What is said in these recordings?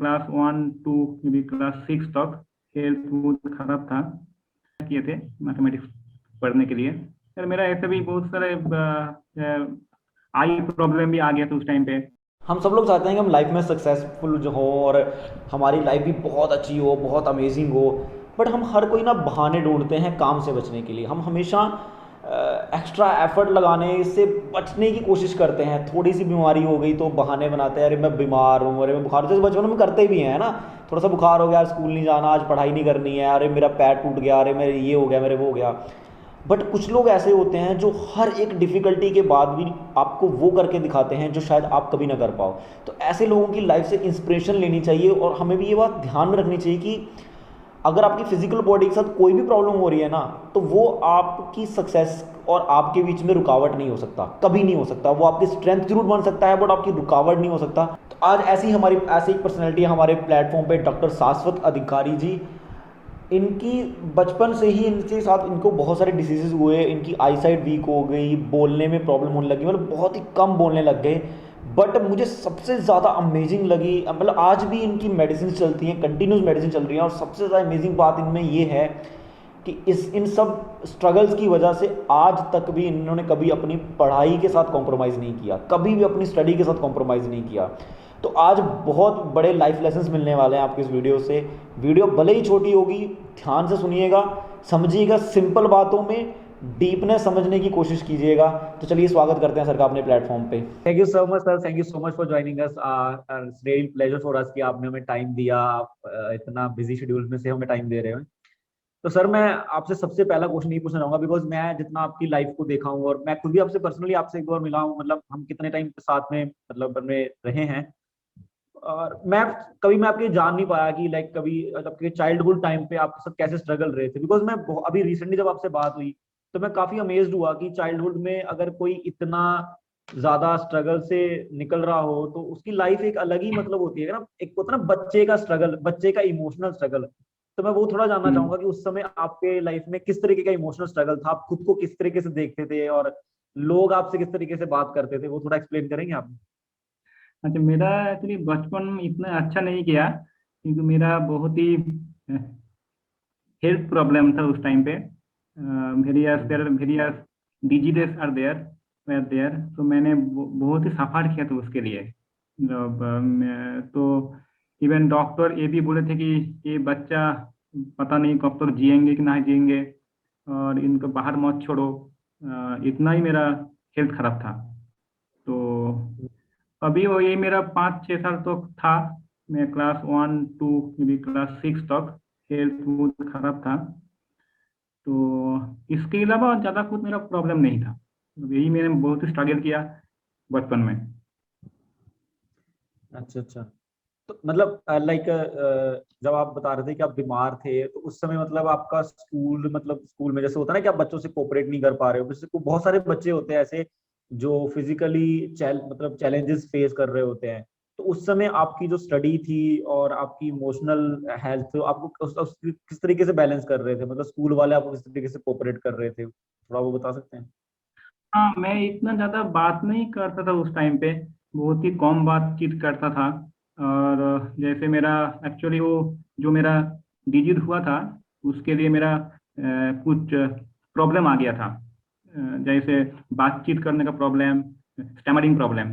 Class 1 to maybe class 6 तक health बहुत खराब था। किए थे मैथमेटिक्स पढ़ने के लिए। यार मेरा ऐसे भी बहुत सारे आई प्रॉब्लम भी आ गया था उस टाइम पे। हम सब लोग चाहते हैं कि हम लाइफ में सक्सेसफुल जो हो और हमारी लाइफ भी बहुत अच्छी हो, बहुत अमेजिंग हो। बट हम हर कोई ना बहाने ढूंढते हैं काम से बचने के लिए। हम हमेशा एक्स्ट्रा एफर्ट लगाने से बचने की कोशिश करते हैं। थोड़ी सी बीमारी हो गई तो बहाने बनाते हैं, अरे मैं बीमार हूँ, अरे मैं बुखार, जैसे बचपन में करते भी हैं ना। थोड़ा सा बुखार हो गया, आज स्कूल नहीं जाना, आज पढ़ाई नहीं करनी है, अरे मेरा पैर टूट गया, अरे मेरे ये हो गया, मेरे वो हो गया। बट कुछ लोग ऐसे होते हैं जो हर एक डिफ़िकल्टी के बाद भी आपको वो करके दिखाते हैं जो शायद आप कभी ना कर पाओ। तो ऐसे लोगों की लाइफ से इंस्पिरेशन लेनी चाहिए। और हमें भी ये बात ध्यान में रखनी चाहिए कि अगर आपकी फिजिकल बॉडी के साथ कोई भी प्रॉब्लम हो रही है ना, तो वो आपकी सक्सेस और आपके बीच में रुकावट नहीं हो सकता, कभी नहीं हो सकता। वो आपकी स्ट्रेंथ जरूर बन सकता है, बट आपकी रुकावट नहीं हो सकता। तो आज ऐसी एक पर्सनैलिटी हमारे प्लेटफॉर्म पे, डॉक्टर शाश्वत अधिकारी जी। इनकी बचपन से ही इनके साथ इनको बहुत सारे डिसीजेज हुए, इनकी आई साइट वीक हो गई, बोलने में प्रॉब्लम होने लगी, मतलब बहुत ही कम बोलने लग गए। बट मुझे सबसे ज़्यादा अमेजिंग लगी, मतलब आज भी इनकी मेडिसिन चलती हैं, कंटिन्यूस मेडिसिन चल रही हैं। और सबसे ज़्यादा अमेजिंग बात इनमें ये है कि इन सब स्ट्रगल्स की वजह से आज तक भी इन्होंने कभी अपनी पढ़ाई के साथ कॉम्प्रोमाइज़ नहीं किया, कभी भी अपनी स्टडी के साथ कॉम्प्रोमाइज़ नहीं किया। तो आज बहुत बड़े लाइफ लेसन्स मिलने वाले हैं आपकी इस वीडियो से। वीडियो भले ही छोटी होगी, ध्यान से सुनिएगा, समझिएगा, सिंपल बातों में डीपनेस समझने की कोशिश कीजिएगा। तो चलिए स्वागत करते हैं सर का अपने प्लेटफॉर्म पे। Thank you so much sir, thank you so much for joining us. It's really pleasure for us कि आपने हमें टाइम दिया। आप इतना बिजी शेड्यूल में से हमें टाइम दे रहे हो। तो सर मैं आपसे सबसे पहला क्वेश्चन ये पूछना चाहूंगा, बिकॉज मैं जितना आपकी लाइफ को देखा हूँ और मैं खुद भी आपसे पर्सनली आपसे एक बार मिला हूँ, मतलब हम कितने टाइम साथ में मतलब में रहे हैं। और मैं आपके जान नहीं पाया कि लाइक कभी आपके चाइल्डहुड टाइम पे आपके साथ कैसे स्ट्रगल रहे थे। बिकॉज मैं अभी रिसेंटली जब आपसे बात हुई तो मैं काफी अमेज्ड हुआ कि चाइल्डहुड में अगर कोई इतना ज्यादा स्ट्रगल से निकल रहा हो तो उसकी लाइफ एक अलग ही मतलब होती है ना। एक होता है ना बच्चे का स्ट्रगल, बच्चे का इमोशनल स्ट्रगल। तो मैं वो थोड़ा जानना हम्म। चाहूंगा कि उस समय आपके लाइफ में किस तरीके का इमोशनल स्ट्रगल था, आप खुद को किस तरीके से देखते थे और लोग आपसे किस तरीके से बात करते थे, वो थोड़ा एक्सप्लेन करेंगे आप? अच्छा, मेरा एक्चुअली बचपन में इतना अच्छा नहीं गया क्योंकि मेरा बहुत ही हेल्थ प्रॉब्लम था उस टाइम पे। वेरियस डिजीजेस आर देयर तो मैंने बहुत ही सफर किया था उसके लिए। तो इवन डॉक्टर ये भी बोले थे कि ये बच्चा पता नहीं कब तक जिएंगे कि ना जिएंगे और इनको बाहर मत छोड़ो। इतना ही मेरा हेल्थ खराब था। तो अभी वो ये मेरा 5-6 साल तक था। मैं class 1 to maybe class 6 तक हेल्थ बहुत खराब था। तो इसके अलावा ज़्यादा कुछ मेरा प्रॉब्लम नहीं था। यही मैंने बहुत स्ट्रगल किया बचपन में। अच्छा अच्छा। तो मतलब लाइक जब आप बता रहे थे कि आप बीमार थे तो उस समय मतलब आपका स्कूल, मतलब स्कूल में जैसे होता है ना कि आप बच्चों से कोऑपरेट नहीं कर पा रहे हो, जैसे बहुत सारे बच्चे होते हैं ऐसे जो फिजिकली मतलब चैलेंजेस फेस कर रहे होते हैं। तो उस समय आपकी जो स्टडी थी और आपकी इमोशनल हेल्थ, आपको किस तरीके से बैलेंस कर रहे थे, मतलब स्कूल वाले आपको किस तरीके से कोऑपरेट कर रहे थे, थोड़ा वो बता सकते हैं? हाँ, मैं इतना ज़्यादा बात नहीं करता था उस टाइम पे। बहुत ही कम बातचीत करता था। और जैसे मेरा एक्चुअली वो जो मेरा डिजीज हुआ था उसके लिए मेरा कुछ प्रॉब्लम आ गया था। जैसे बातचीत करने का प्रॉब्लम, स्टैमरिंग प्रॉब्लम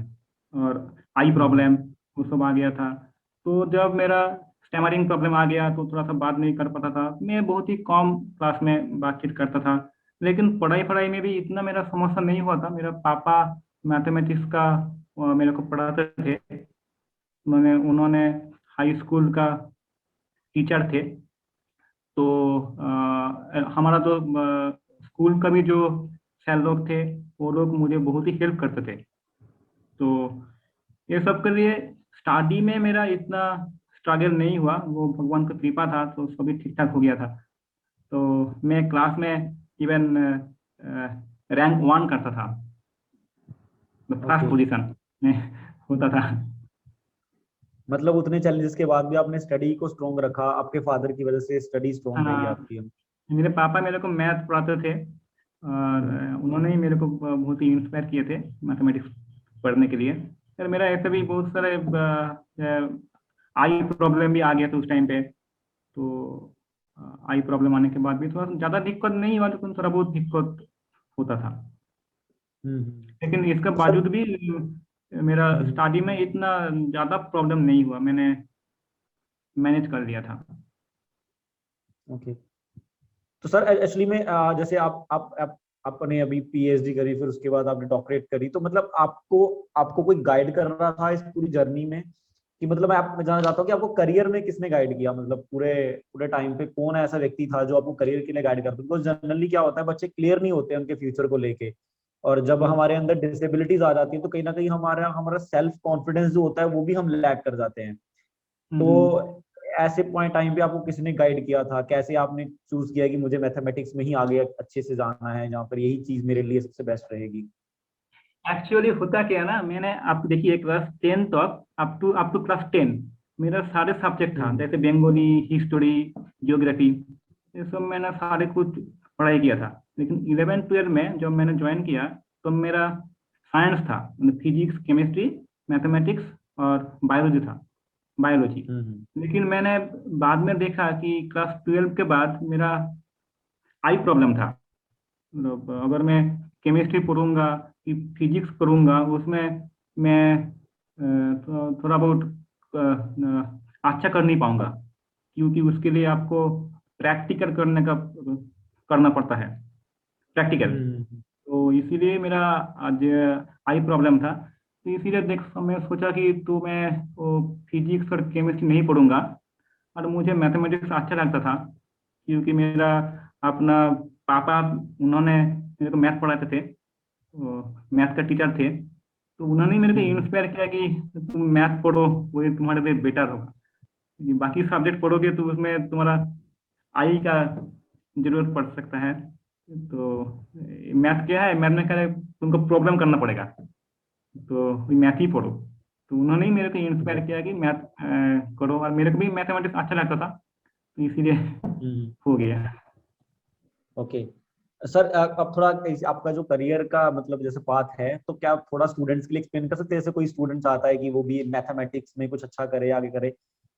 और आई हम्म। प्रॉब्लम, वो सब आ गया था। तो जब मेरा स्टैमरिंग प्रॉब्लम आ गया तो थोड़ा सा बात नहीं कर पाता था। मैं बहुत ही कम क्लास में बातचीत करता था। लेकिन पढ़ाई पढ़ाई में भी इतना मेरा समस्या नहीं हुआ था। मेरा पापा मैथमेटिक्स का मेरे को पढ़ाते थे। उन्होंने हाई स्कूल का टीचर थे। तो हमारा जो स्कूल का भी जो सर लोग थे वो लोग मुझे बहुत ही हेल्प करते थे। तो ये सब के लिए स्टडी में मेरा इतना स्ट्रगल नहीं हुआ। वो भगवान का कृपा था तो सभी ठीक ठाक हो गया था। तो मैं क्लास में इवन रैंक 1 करता था। First okay. पोजीशन में होता था। मतलब उतने चैलेंजेस के बाद भी आपने स्टडी को स्ट्रोंग रखा, आपके फादर की वजह से स्टडी स्ट्रोंग रही हाँ, आपकी। मेरे पापा मेरे को मैथ पढ़ाते थे और हम्म। उन्होंने ही मेरे को बहुत ही इंस्पायर किए थे मैथमेटिक्स पढ़ने के लिए। यार मेरा ऐसे भी बहुत सारे आई प्रॉब्लम भी आ गया था उस टाइम पे। तो आई प्रॉब्लम आने के बाद भी थोड़ा ज़्यादा दिक्कत नहीं हुआ, लेकिन थोड़ा बहुत दिक्कत होता था। लेकिन इसके तो सर बावजूद भी मेरा स्टडी में इतना ज़्यादा प्रॉब्लम नहीं हुआ, मैंने मैनेज कर लिया था। ओके। तो सर एक्चुअली में जैसे आप आपने अभी पीएचडी करी, फिर उसके बाद आपने डॉक्टरेट करी, तो मतलब आपको आपको कोई गाइड कर रहा था इस पूरी जर्नी में? कि मतलब मैं जानना चाहता हूँ कि आपको करियर में किसने गाइड किया, मतलब पूरे पूरे टाइम पे कौन ऐसा व्यक्ति था जो आपको करियर के लिए गाइड करता? बिकॉज जनरली क्या होता है, बच्चे क्लियर नहीं होते हैं उनके फ्यूचर को लेके, और जब हमारे अंदर डिसेबिलिटीज आ जाती है तो कहीं ना कहीं हमारा हमारा सेल्फ कॉन्फिडेंस जो होता है वो भी हम लैक कर जाते हैं। हम्म। तो ऐसे पॉइंट टाइम पे आपको किसी ने गाइड किया था? कैसे आपने चूज किया कि मुझे मैथमेटिक्स में ही आगे अच्छे से जाना है, जहाँ पर यही चीज मेरे लिए सबसे बेस्ट रहेगी? एक्चुअली होता क्या है ना, मैंने आप देखिए क्लास 10 तक, अप टू क्लास 10 मेरा सारे सब्जेक्ट था, हम्म। जैसे बंगाली, हिस्टोरी, जियोग्राफी, ये सब मैंने सारे कुछ पढ़ाई किया था। लेकिन 11 12 में जब मैंने ज्वाइन किया तो मेरा साइंस था, फिजिक्स, केमिस्ट्री, मैथमेटिक्स और बायोलॉजी था, बायोलॉजी। हम्म। लेकिन मैंने बाद में देखा कि क्लास 12 के बाद मेरा आई प्रॉब्लम था। मतलब अगर मैं केमिस्ट्री पढ़ूंगा कि फिजिक्स पढ़ूंगा, उसमें मैं थोड़ा बहुत अच्छा कर नहीं पाऊंगा, क्योंकि उसके लिए आपको प्रैक्टिकल करना पड़ता है, प्रैक्टिकल। हम्म। तो इसीलिए मेरा आज आई प्रॉब्लम था। तो इसीलिए देख मैं सोचा कि तो मैं वो फिजिक्स और केमिस्ट्री नहीं पढ़ूंगा, और मुझे मैथमेटिक्स अच्छा लगता था, क्योंकि मेरा अपना पापा, उन्होंने मेरे को मैथ पढ़ाते थे, मैथ का टीचर थे। तो उन्होंने मेरे को हम्म। इंस्पायर किया कि तुम मैथ पढ़ो, वही तुम्हारे लिए बेटर होगा। क्योंकि बाकी सब्जेक्ट पढ़ोगे तो उसमें तुम्हारा आई का जरूरत पड़ सकता है। तो मैथ क्या है, मैथ में क्या है, तुमको प्रॉब्लम करना पड़ेगा, तो मैथ ही पढ़ो। तो उन्होंने ही मेरे को इंस्पायर किया कि मैथ करो, और मेरे को भी मैथमेटिक्स अच्छा लगता था, तो इसीलिए हम्म। हो गया। ओके। सर अब थोड़ा आपका जो करियर का मतलब जैसे पाथ है, तो क्या आप थोड़ा स्टूडेंट्स के लिए एक्सप्लेन कर सकते हैं? जैसे कोई स्टूडेंट चाहता है कि वो भी मैथमेटिक्स में कुछ अच्छा करे, आगे करे,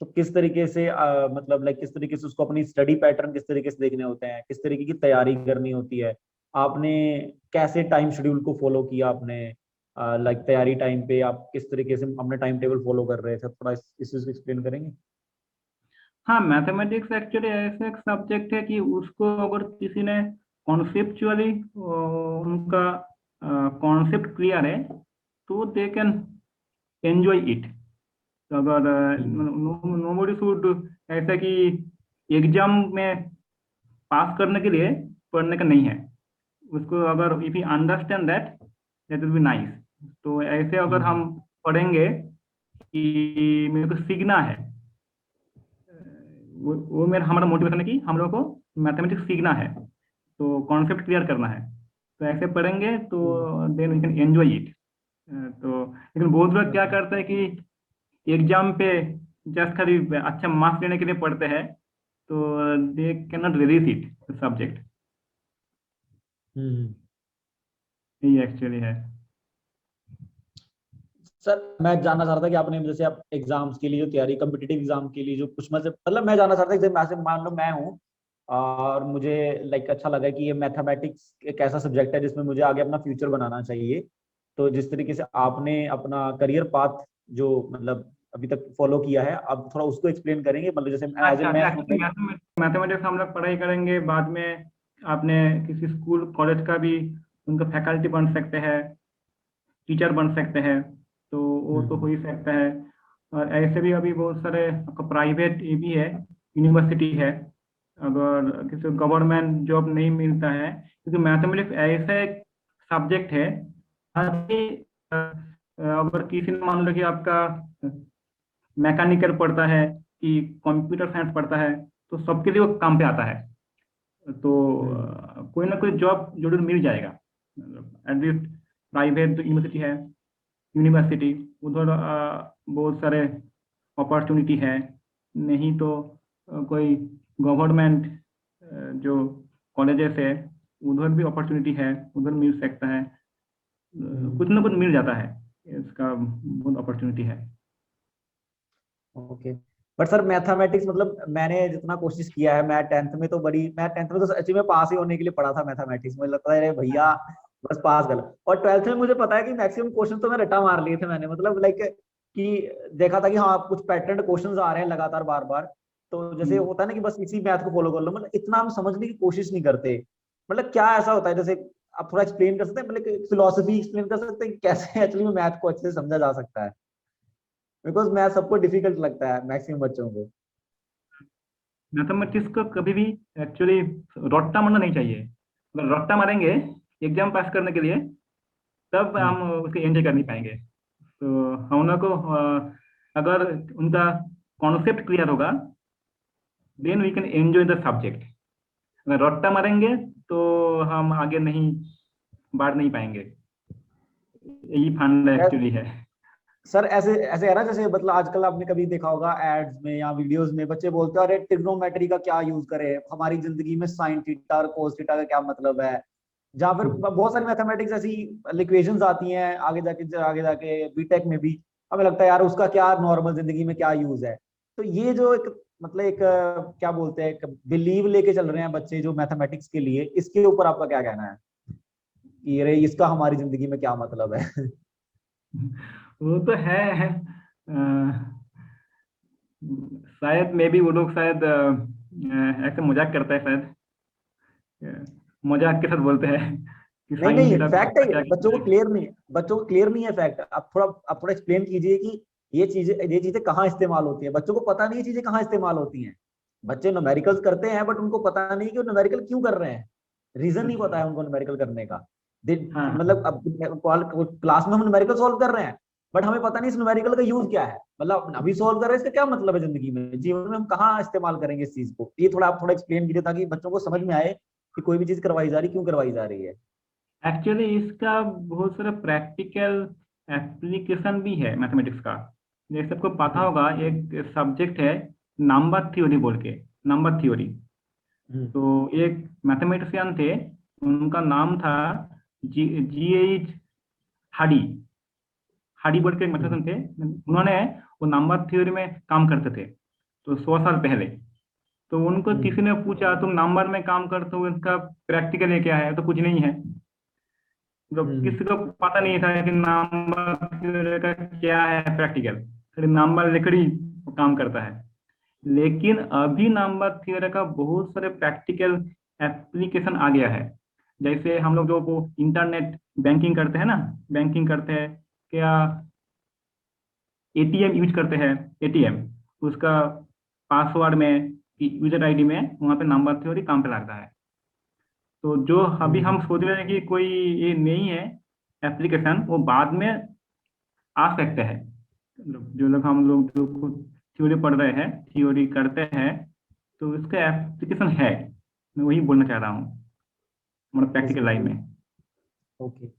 तो किस तरीके से मतलब लाइक किस तरीके से उसको अपनी स्टडी पैटर्न किस तरीके से देखने होते हैं, किस तरीके की तैयारी करनी होती है? आपने कैसे टाइम शेड्यूल को फॉलो किया आपने? लाइक तैयारी टाइम पे आप किस तरीके से अपने टाइम टेबल फॉलो कर रहे थे? थोड़ा इस चीज को एक्सप्लेन करेंगे? हाँ, मैथमेटिक्स एक्चुअली ऐसा एक सब्जेक्ट है कि उसको अगर किसी ने कॉन्सेप्चुअली उनका कॉन्सेप्ट क्लियर है, तो दे कैन एंजॉय इट। तो अगर हम्म। नोबडी शुड, ऐसा कि एग्जाम में पास करने के लिए पढ़ने का नहीं है, उसको अगर if you understand that, that will be nice. तो ऐसे अगर हम हम्म। पढ़ेंगे कि मेरे को सीखना है, वो मेरा हमारा मोटिवेशन है कि हम लोग को मैथमेटिक्स सीखना है, तो कॉन्सेप्ट क्लियर करना है, तो ऐसे पढ़ेंगे तो then we can enjoy it. तो लेकिन बहुत लोग क्या ओके। करते हैं कि एग्जाम पे जस्ट खाली अच्छा मार्क्स लेने के लिए पढ़ते हैं, तो they can not release it subject. Hmm. ये एक्चुअली है। सर मैं जानना चाह रहा था कि आपने जैसे आप एग्जाम्स के लिए जो तैयारी, कम्पिटिटिव एग्जाम के लिए जो कुछ मतलब मैं जानना चाह रहा था कि जैसे मैं मान लो मैं हूँ और मुझे लाइक अच्छा लगा कि ये मैथमेटिक्स एक ऐसा सब्जेक्ट है जिसमें मुझे आगे अपना फ्यूचर बनाना चाहिए। तो जिस तरीके से आपने अपना करियर पाथ जो मतलब अभी तक फॉलो किया है, अब थोड़ा उसको एक्सप्लेन करेंगे, मतलब जैसे एज ए अच्छा अच्छा, मैं हूँ एक्चुअली मैथमेटिक्स हम लोग पढ़ाई करेंगे, बाद में आपने किसी स्कूल कॉलेज का भी उनका फैकल्टी बन सकते हैं, टीचर बन सकते हैं, तो वो तो हो हम्म। ही सकता है। और ऐसे भी अभी बहुत सारे आपका प्राइवेट ये भी है, यूनिवर्सिटी है। अगर किसी गवर्नमेंट जॉब नहीं मिलता है, क्योंकि मैथमेटिक्स ऐसा एक सब्जेक्ट है, अभी अगर किसी ने मान लो कि आपका मैकेनिकल पढ़ता है कि कंप्यूटर साइंस पढ़ता है, तो सबके लिए वो काम पे आता है। तो हम्म। कोई ना कोई जॉब जरूर मिल जाएगा, एटलीस्ट प्राइवेट जो यूनिवर्सिटी है, यूनिवर्सिटी, उधर बहुत सारे अपॉर्चुनिटी है। नहीं तो कोई गवर्नमेंट जो कॉलेजेस है, उधर भी अपॉर्चुनिटी है, उधर मिल सकता है। कुछ हम्म। ना कुछ मिल जाता है, इसका बहुत अपॉर्चुनिटी है। ओके। बट सर मैथमेटिक्स मतलब मैंने जितना कोशिश किया है, मैं टेंथ में तो सच्ची में पास ही होने के लिए पढ़ा था मैथमेटिक्स, मुझे लगता है अरे भैया बस पास कर लो। और ट्वेल्थ में मुझे पता है कि मैक्सिमम क्वेश्चन तो मैं रटा मार लिए थे मैंने, मतलब लाइक कि देखा था कि हाँ कुछ पैटर्न क्वेश्चंस आ रहे हैं लगातार बार बार, तो जैसे हम्म। होता है ना कि बस इसी मैथ को फॉलो कर लो, मतलब इतना हम समझने की कोशिश नहीं करते। मतलब क्या ऐसा होता है, जैसे आप थोड़ा एक्सप्लेन कर सकते हैं, मतलब फिलोसफी एक्सप्लेन कर सकते हैं कि कैसे एक्चुअली में मैथ को अच्छे से समझा जा सकता है, बिकॉज मैथ सबको डिफिकल्ट लगता है मैक्सिमम बच्चों को। मैथमेटिक्स को कभी भी एक्चुअली रट्टा मारना नहीं चाहिए। अगर रट्टा मारेंगे एग्जाम पास करने के लिए, तब हम्म। हम उसको एंजॉय कर नहीं पाएंगे। तो हम लोग को अगर उनका कॉन्सेप्ट क्लियर होगा, then we can enjoy the subject. अगर रट्टा मारेंगे तो हम आगे नहीं बढ़ नहीं पाएंगे। यही फंडा एक्चुअली है। सर ऐसे ऐसे है ना, जैसे मतलब आजकल आपने कभी देखा होगा एड्स में या वीडियोस में बच्चे बोलते हैं अरे ट्रिग्नोमेट्री का क्या यूज करें हमारी जिंदगी में, साइन थीटा और कोस थीटा का क्या मतलब है। जहाँ फिर बहुत सारी मैथमेटिक्स ऐसी इक्वेशंस आती हैं आगे जाके बीटेक में भी, हमें लगता है यार उसका क्या नॉर्मल जिंदगी में क्या यूज है। तो ये जो एक मतलब एक क्या बोलते हैं, एक बिलीव लेके चल रहे हैं बच्चे जो मैथमेटिक्स के लिए, इसके ऊपर आपका क्या कहना है कि अरे इसका हमारी जिंदगी में क्या मतलब है? वो तो है। शायद मे भी वो लोग शायद ऐसे मजाक करता है शायद। मजाक के साथ बोलते हैं कि नहीं साइन नहीं थीटा फैक्ट है क्या ये, क्या है। बच्चों को क्लियर नहीं है फैक्ट। आप थोड़ा एक्सप्लेन कीजिए कि ये चीजें कहाँ इस्तेमाल होती है, बच्चों को पता नहीं ये चीजें कहाँ इस्तेमाल होती हैं। बच्चे न्यूमेरिकल्स करते हैं बट उनको पता नहीं कि वो न्यूमेरिकल क्यों कर रहे हैं, रीजन नहीं अच्छा। पता है उनको न्यूमेरिकल करने का। हाँ मतलब हाँ। अब क्लास में हम न्यूमेरिकल सॉल्व कर रहे हैं बट हमें पता नहीं इस न्यूमेरिकल का यूज क्या है, मतलब अभी सॉल्व कर रहे हैं इसका क्या मतलब है जिंदगी में, जीवन में हम कहाँ इस्तेमाल करेंगे इस चीज को। ये थोड़ा आप थोड़ा एक्सप्लेन कीजिए ताकि बच्चों को समझ में आए कि कोई भी चीज करवाई जा रही क्यों करवाई जा रही है। एक्चुअली इसका बहुत सारा प्रैक्टिकल एप्लीकेशन भी है मैथमेटिक्स का। जैसे सबको पता हम्म। होगा, एक सब्जेक्ट है नंबर थ्योरी बोल के, नंबर थ्योरी। हम्म। तो एक मैथमेटिशियन थे, उनका नाम था G H हाडी। हाडी बोल के एक हम्म। मैथमेटिशियन थे, उन्होंने वो नंबर थ्योरी में काम करते थे, तो 100 साल पहले। तो उनको हम्म। किसी ने पूछा तुम नंबर में काम करते हो, इसका प्रैक्टिकल है क्या है, तो कुछ नहीं है। तो हम्म। किसी को पता नहीं था कि नंबर का क्या है प्रैक्टिकल, फिर नंबर लकड़ी काम करता है। लेकिन अभी नंबर थियरी का बहुत सारे प्रैक्टिकल एप्लीकेशन आ गया है। जैसे हम लोग जो वो इंटरनेट बैंकिंग करते हैं ना, बैंकिंग करते हैं क्या, एटीएम यूज करते हैं, एटीएम उसका पासवर्ड में, यूजर आईडी में, वहाँ पे नंबर थ्योरी काम पे लगता है। तो जो अभी हम्म। हम सोच रहे हैं कि कोई ये नहीं है एप्लीकेशन, वो बाद में आ सकते हैं। जो लोग हम लोग जो खुद थ्योरी पढ़ रहे हैं, थ्योरी करते हैं, तो इसका एप्लीकेशन है। मैं वही बोलना चाह रहा हूँ, मतलब प्रैक्टिकल लाइफ में। ओके।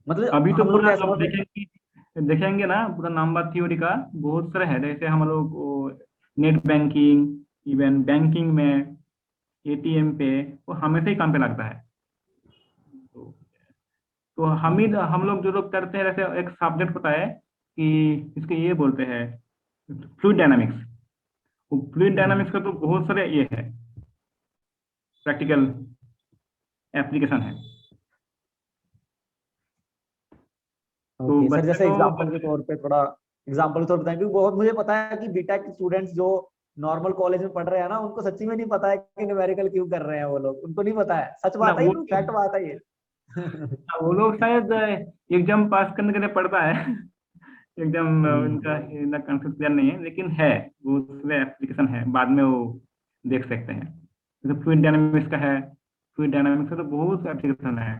मतलब अभी तो हम लोग पूरा क्या समझ। आप देखेंगे, देखेंगे ना, पूरा नंबर थ्योरी का बहुत सारे है। जैसे हम लोग नेट बैंकिंग, इवन बैंकिंग में, एटीएम पे, वो हमेशा ही काम पे लगता है। तो, तो हम लोग जो लोग करते हैं, जैसे एक सब्जेक्ट होता है कि इसके ये बोलते हैं फ्लूइड डायनामिक्स। वो फ्लूइड हम्म। डायनामिक्स का तो बहुत सारे ये है, प्रैक्टिकल एप्लीकेशन है। तो ओके सर, बच्चे जैसे को एग्जांपल के तौर पे थोड़ा एग्जांपल के तौर पे बताएं, क्योंकि बहुत मुझे पता है कि बीटेक स्टूडेंट्स जो नॉर्मल कॉलेज में पढ़ रहे हैं ना, उनको सच्ची में नहीं पता है कि न्यूमेरिकल क्यों कर रहे हैं वो लोग, उनको नहीं पता है। सच ना बात है ये, वो तो फैक्ट बात है ये। वो लोग शायद एग्जाम पास करने के लिए पढ़ता है। एग्जाम हम्म। उनका इतना कंसेप्ट क्लियर नहीं है, लेकिन है, वो उसमें एप्लीकेशन है, बाद में वो देख सकते हैं। जैसे फ्लूइड डायनामिक्स का है, फ्लूइड डायनामिक्स का तो बहुत एप्लीकेशन है,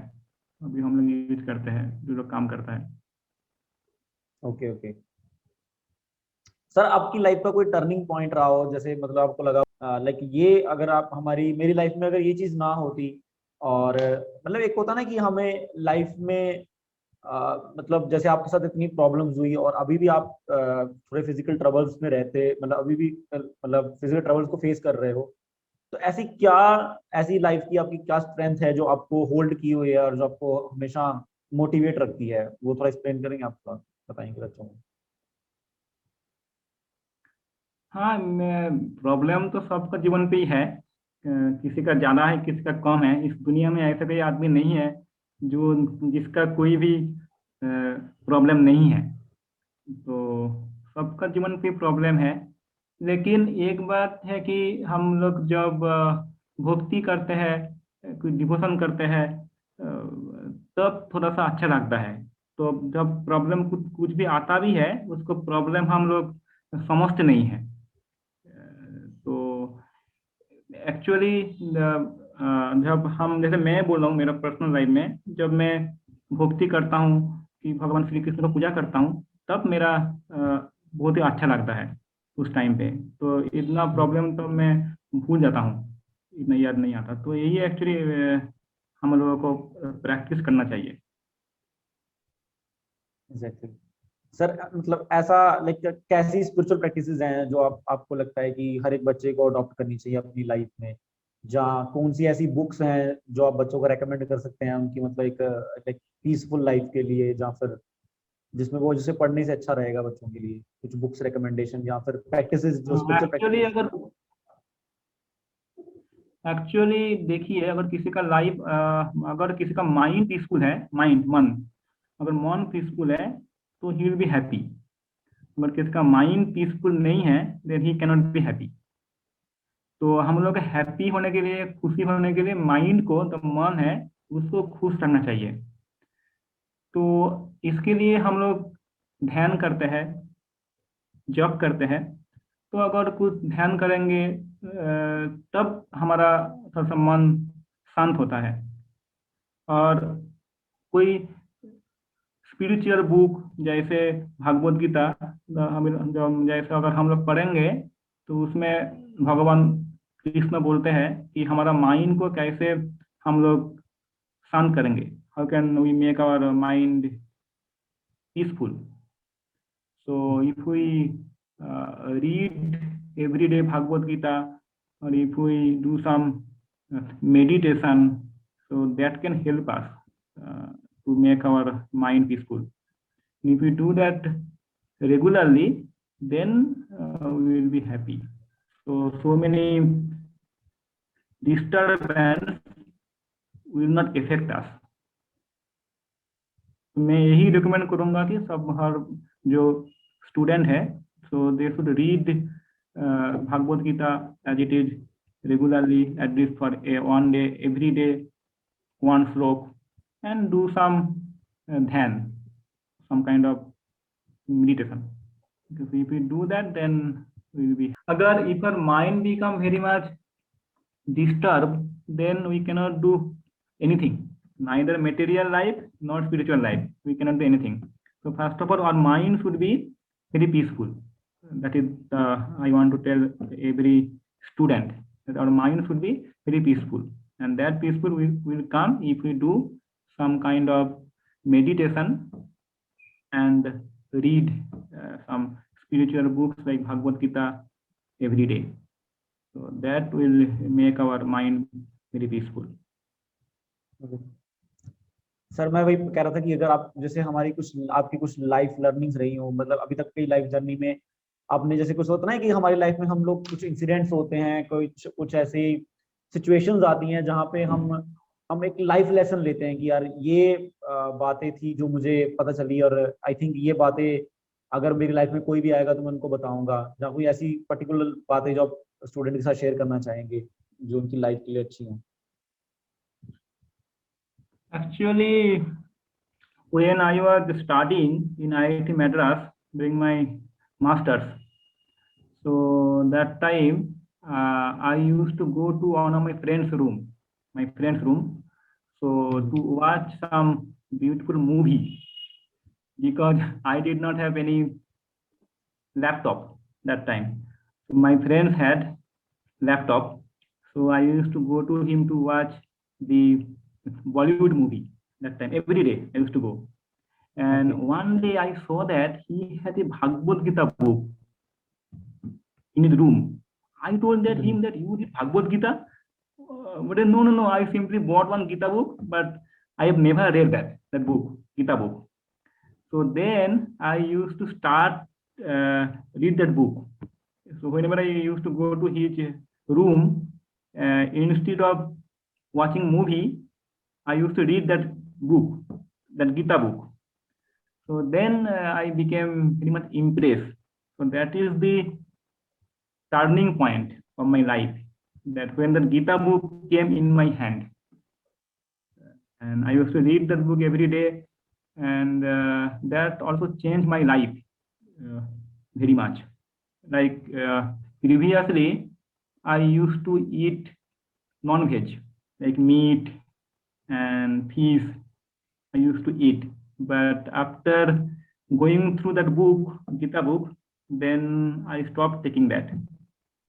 अभी हम लोग यूज करते हैं, जो लोग काम करता है। Okay okay. सर आपकी लाइफ का कोई टर्निंग पॉइंट रहा हो, जैसे मतलब आपको लगा लाइक ये अगर आप हमारी मेरी लाइफ में अगर ये चीज ना होती, और मतलब एक होता ना कि हमें लाइफ में मतलब जैसे आपके साथ इतनी प्रॉब्लम्स हुई और अभी भी आप थोड़े फिजिकल ट्रबल्स में रहते, मतलब अभी भी मतलब फिजिकल ट्रबल्स को फेस कर रहे हो, तो ऐसी लाइफ की आपकी क्या स्ट्रेंथ है जो आपको होल्ड की हुई है और जो आपको हमेशा मोटिवेट रखती है, वो थोड़ा एक्सप्लेन करेंगे आप, थोड़ा बताएंगे बच्चों को। हाँ, मैं प्रॉब्लम तो सबका जीवन पे ही है। किसी का ज्यादा है, किसी का कम है। इस दुनिया में ऐसा कोई आदमी नहीं है जो जिसका कोई भी प्रॉब्लम नहीं है। तो सबका जीवन पे प्रॉब्लम है। लेकिन एक बात है कि हम लोग जब भक्ति करते हैं, कोई डिवोशन करते हैं, तब थोड़ा सा अच्छा लगता है। तो जब प्रॉब्लम कुछ कुछ भी आता भी है, उसको प्रॉब्लम हम लोग समझते नहीं है। तो एक्चुअली जब हम, जैसे मैं बोल रहा हूँ मेरा पर्सनल लाइफ में, जब मैं भक्ति करता हूँ कि भगवान श्री कृष्ण को पूजा करता हूँ, तब मेरा बहुत ही अच्छा लगता है उस टाइम पे। तो इतना प्रॉब्लम तो मैं भूल जाता हूँ, इतना याद नहीं आता। तो यही एक्चुअली हम लोगों को प्रैक्टिस करना चाहिए। एग्जैक्टली। सर मतलब ऐसा लाइक कैसी स्पिरिचुअल प्रैक्टिसेस हैं जो आपको लगता है कि हर एक बच्चे को अडॉप्ट करनी चाहिए अपनी लाइफ में? जहाँ कौन सी ऐसी बुक्स हैं जो आप बच्चों को रेकमेंड कर सकते हैं उनकी मतलब एक लाइक पीसफुल लाइफ के लिए, या फिर जिसमें वो जिसे पढ़ने से अच्छा रहेगा बच्चों के लिए? कुछ बुक्स रिकमेंडेशन या फिर प्रैक्टिसेस जो स्पिरिचुअल एक्चुअली प्रैक्टिसेस। अगर एक्चुअली देखिए, अगर किसी का लाइफ, अगर किसी का माइंड पीसफुल है, माइंड मन, अगर मन पीसफुल है तो ही विल बी हैप्पी। अगर किसी का माइंड पीसफुल नहीं है, then he cannot be happy. तो हम लोग हैप्पी होने के लिए, खुशी होने के लिए, माइंड को, जो मन है, उसको खुश रखना चाहिए। तो इसके लिए हम लोग ध्यान करते हैं, जप करते हैं। तो अगर कुछ ध्यान करेंगे, तब हमारा थोड़ा सा मन शांत होता है। और कोई स्पिरिचुअल बुक जैसे भागवत गीता, हम जो जैसे अगर हम लोग पढ़ेंगे, तो उसमें भगवान कृष्ण बोलते हैं कि हमारा माइंड को कैसे हम लोग शांत करेंगे, how can we make our mind peaceful. So if we read every day Bhagavad Gita, or if we do some meditation, so that can help us uh, to make our mind peaceful. If we do that regularly, then we will be happy. So many disturbance will not affect us. तो मैं यही recommend करूंगा कि सब, हर जो student है, so they should read Bhagavad Gita as it is regularly, at least for a one day, every day one shloka, and do some dhyan, some kind of meditation. Because if we do that, then we will be. Agar if our mind become very much disturbed, then we cannot do anything. Neither material life nor spiritual life. We cannot do anything. So first of all, our mind should be very peaceful. That is, I want to tell every student that our mind should be very peaceful, and that peaceful will come if we do some kind of meditation and read some spiritual books like Bhagavad Gita every day. So that will make our mind very peaceful. Sir मैं वही कह रहा था कि अगर आप जैसे हमारी कुछ आपकी कुछ लाइफ लर्निंग्स रही हो, मतलब अभी तक की लाइफ जर्नी में आपने जैसे कुछ होता ना है कि हमारी लाइफ में हम लोग कुछ इंसिडेंट्स होते हैं, कुछ कुछ ऐसी सिचुएशंस आती हैं जहाँ पे हम एक लाइफ लेसन लेते हैं कि यार ये बातें थी जो मुझे पता चली, और आई थिंक ये बातें अगर मेरी लाइफ में कोई भी आएगा तो मैं उनको बताऊंगा, या कोई ऐसी पर्टिकुलर बातें जो आप स्टूडेंट के साथ शेयर करना चाहेंगे जो उनकी लाइफ के लिए अच्छी हो? Actually, when I was studying in IIT Madras during my masters, so that time I used to go to one of my friend's room, so to watch some beautiful movie, because I did not have any laptop that time. So my friends had laptop, so I used to go to him to watch the Bollywood movie that time. Every day I used to go. And Okay. one day I saw that he had a Bhagavad Gita book in his room. I told that him that you read Bhagavad Gita. But no. I simply bought one Gita book, but I have never read that book, Gita book. So then I used to start read that book. So whenever I used to go to his room, instead of watching movie, I used to read that book, that Gita book. So then I became very much impressed. So that is the turning point of my life. That when the Gita book came in my hand, and I used to read that book every day, and that also changed my life uh, very much. Like previously, I used to eat non-veg, like meat and fish. I used to eat, but after going through that book, Gita book, then I stopped taking that.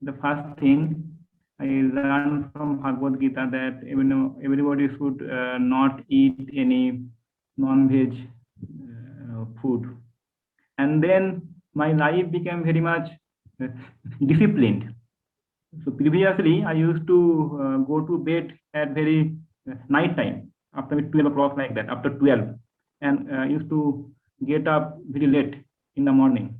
The first thing I learned from Bhagavad Gita that everybody should not eat any non-veg food, and then my life became very much uh, disciplined. So previously, I used to go to bed at very night time, after 12 o'clock like that, after 12, and used to get up very late in the morning.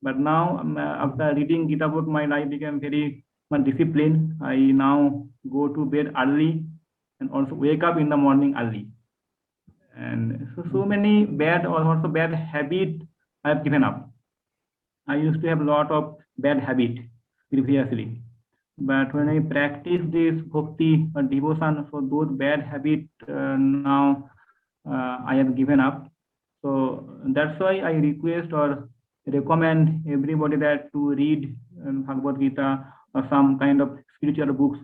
But now, after reading Gita book, my life became very much disciplined. I now go to bed early and also wake up in the morning early. And so many bad or also bad habit I have given up. I used to have a lot of bad habit previously, but when I practice this bhakti or devotion, so those bad habit now I have given up. So that's why I request or recommend everybody that to read Bhagavad Gita or some kind of spiritual books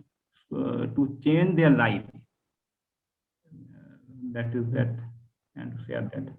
to change their life. That is that, and to share that.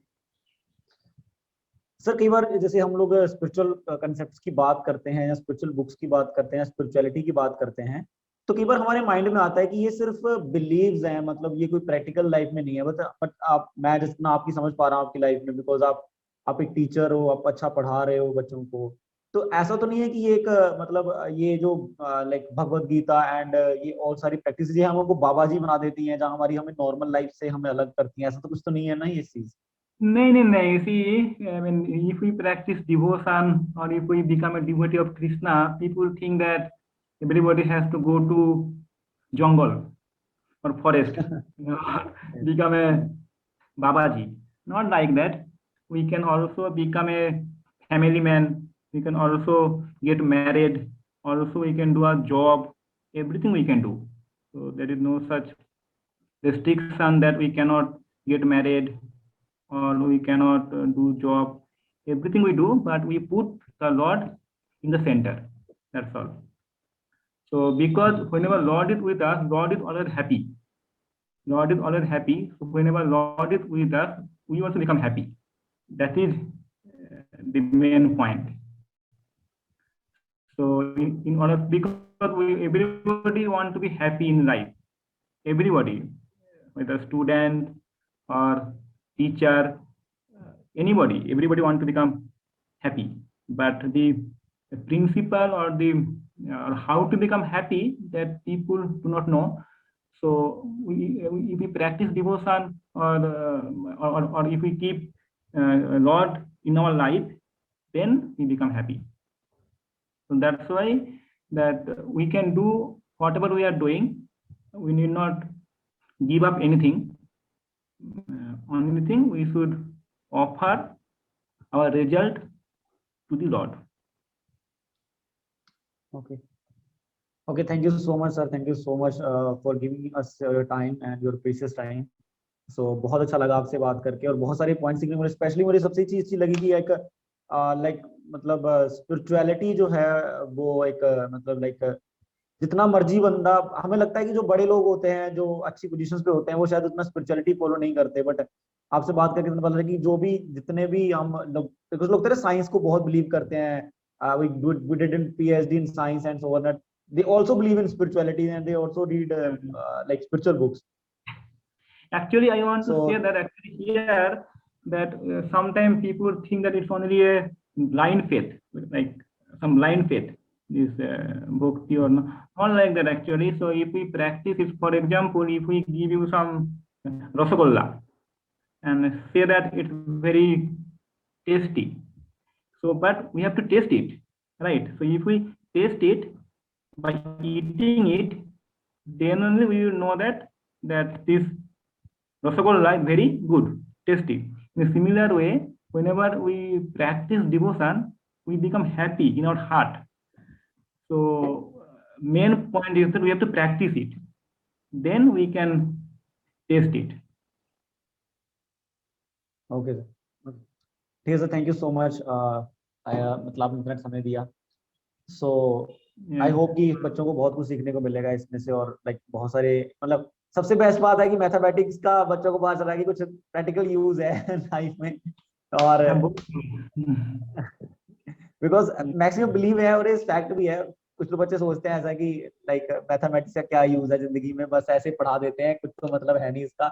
Sir कई बार जैसे हम लोग spiritual concepts की बात करते हैं या spiritual books की बात करते हैं, स्पिरिचुअलिटी की बात करते हैं, तो कई बार हमारे माइंड में आता है कि ये सिर्फ बिलीव्स हैं, मतलब ये कोई प्रैक्टिकल लाइफ में नहीं है। बट आप, मैं जितना आपकी समझ पा रहा हूँ आपकी लाइफ में, बिकॉज आप एक टीचर हो, आप अच्छा पढ़ा रहे हो बच्चों को, तो ऐसा तो नहीं है कि ये एक मतलब ये जो लाइक भगवत गीता एंड ये और सारी प्रैक्टिस ये हमको बाबा जी बना देती हैं, जहाँ हमारी हमें नॉर्मल लाइफ से हमें अलग करती हैं, ऐसा तो कुछ तो नहीं है ना ये चीज? No. See, I mean, if we practice devotion or if we become a devotee of Krishna, people think that everybody has to go to jungle or forest, become a Babaji. Not like that. We can also become a family man. We can also get married. Also, we can do a job. Everything we can do. So there is no such restriction that we cannot get married or we cannot do job. Everything we do, but we put the Lord in the center. That's all. So because whenever Lord is with us, Lord is always happy. Lord is always happy. So whenever Lord is with us, we also become happy. That is the main point. So in order, because everybody want to be happy in life. Everybody, whether student or teacher, anybody, everybody want to become happy. But the principle or the or how to become happy, that people do not know. So if we practice devotion or if we keep Lord in our life, then we become happy. So that's why that we can do whatever we are doing. We need not give up anything. Only thing we should offer our result to the Lord. Okay, thank you so much sir, thank you so much for giving us your time and your precious time. So बहुत अच्छा लगा आपसे बात करके और बहुत सारे points सीखने को, स्पेशली मुझे सबसे चीज अच्छी लगी कि एक लाइक मतलब स्पिरिचुअलिटी जो है वो एक मतलब लाइक जितना मर्जी बंदा, हमें लगता है कि जो बड़े लोग होते हैं जो अच्छी पोजीशंस पे होते हैं वो शायद उतना स्पिरिचुअलिटी फॉलो नहीं करते, बट आपसे बात करके पता लगा कि जो भी जितने भी हम लोग, कुछ लोग तेरे साइंस को बहुत बिलीव करते हैं, we did in PhD in science and so on, they also believe in spirituality and they also read like spiritual books. Actually, I want to say that actually here that sometimes people think that it's only a blind faith, like some blind faith, this bhakti or not like that actually. So if we practice it, for example, if we give you some rasagolla and say that it's very tasty, so but we have to taste it. right? So if we taste it by eating it, then only we will know that this Rasagolla is very good, tasty. In a similar way, whenever we practice devotion, we become happy in our heart. So main point is that we have to practice it. Then we can taste it. Okay sir, ठीक है sir, thank you so much, मतलब आपने इतना समय दिया। सो आई Yeah. Hope कि बच्चों को बहुत कुछ सीखने को मिलेगा इसमें से, और लाइक बहुत सारे, मतलब सबसे बेस्ट बात है कि मैथमेटिक्स का बच्चों को पता चला कि कुछ प्रैक्टिकल यूज है लाइफ में। और बिकॉज मैक्सिमम बिलीव है, और ये फैक्ट भी है, कुछ लोग बच्चे सोचते हैं ऐसा कि लाइक मैथमेटिक्स का क्या यूज है जिंदगी में, बस ऐसे पढ़ा देते हैं, कुछ तो मतलब है नहीं इसका,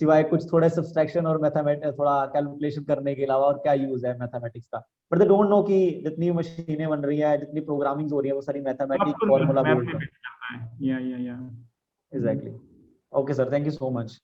सिवाय कुछ थोड़े सब्सट्रैक्शन और मैथमेटिक्स थोड़ा कैलकुलेशन करने के अलावा, और क्या यूज है मैथमेटिक्स का। बट दे डोंट नो कि जितनी मशीनें बन रही है, जितनी प्रोग्रामिंग हो रही है, वो सारी मैथमेटिक्स फॉर्मूला मैथ बेस्ड में है। बेस्ट करता है। या exactly. Okay sir, thank you so much.